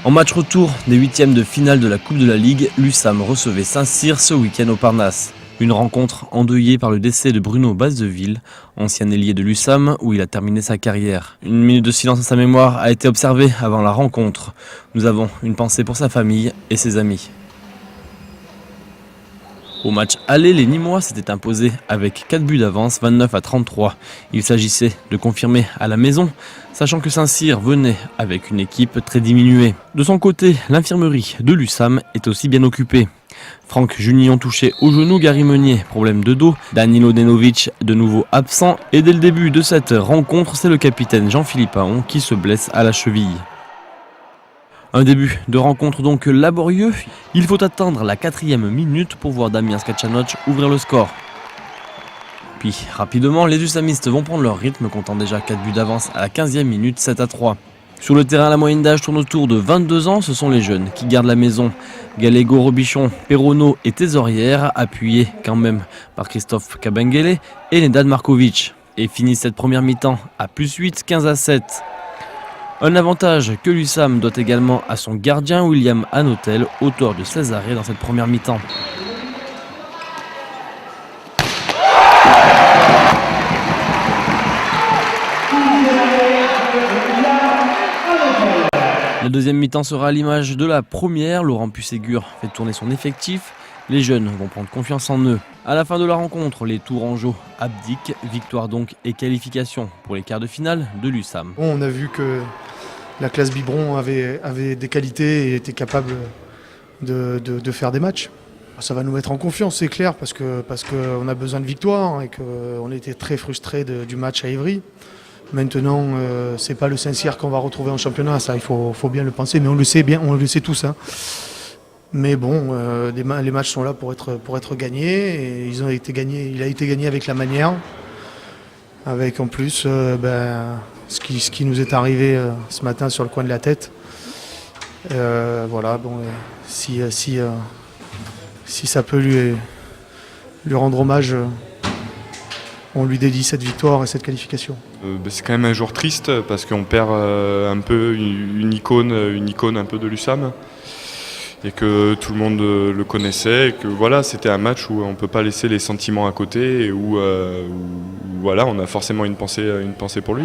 En match retour des huitièmes de finale de la Coupe de la Ligue, l'USAM recevait Saint-Cyr ce week-end au Parnasse. Une rencontre endeuillée par le décès de Bruno Bazdeville, ancien ailier de l'USAM où il a terminé sa carrière. Une minute de silence à sa mémoire a été observée avant la rencontre. Nous avons une pensée pour sa famille et ses amis. Au match aller, les Nîmois s'étaient imposés avec 4 buts d'avance, 29-33. Il s'agissait de confirmer à la maison, sachant que Saint-Cyr venait avec une équipe très diminuée. De son côté, l'infirmerie de l'USAM est aussi bien occupée. Franck Junion touché au genou, Gary Meunier, problème de dos, Danilo Denovic de nouveau absent. Et dès le début de cette rencontre, c'est le capitaine Jean-Philippe Ahon qui se blesse à la cheville. Un début de rencontre donc laborieux. Il faut attendre la 4e minute pour voir Damien Skacanoc ouvrir le score. Puis rapidement, les usamistes vont prendre leur rythme, comptant déjà 4 buts d'avance à la 15e minute, 7-3. Sur le terrain, la moyenne d'âge tourne autour de 22 ans. Ce sont les jeunes qui gardent la maison. Gallego, Robichon, Perrono et Thésorière, appuyés quand même par Christophe Kabengele et Nedad Markovic. Et finissent cette première mi-temps à +8, 15-7. Un avantage que l'USAM doit également à son gardien William Hanotel, auteur de 16 arrêts dans cette première mi-temps. La deuxième mi-temps sera à l'image de la première. Laurent Pusségur fait tourner son effectif. Les jeunes vont prendre confiance en eux. À la fin de la rencontre, les Tourangeaux abdiquent. Victoire donc et qualification pour les quarts de finale de l'USAM. On a vu que la classe Biberon avait des qualités et était capable de faire des matchs. Ça va nous mettre en confiance, c'est clair, parce qu'on a besoin de victoire et qu'on était très frustrés du match à Évry. Maintenant, c'est pas le Saint-Cyr qu'on va retrouver en championnat, ça il faut bien le penser, mais on le sait bien, on le sait tous. Hein. Mais bon, les matchs sont là pour être gagnés et il a été gagné avec la manière, avec en plus ce qui nous est arrivé ce matin sur le coin de la tête. Voilà, bon, si ça peut lui rendre hommage, on lui dédie cette victoire et cette qualification. C'est quand même un jour triste parce qu'on perd un peu une icône un peu de l'USAM et que tout le monde le connaissait et que voilà, c'était un match où on ne peut pas laisser les sentiments à côté et où voilà, on a forcément une pensée pour lui.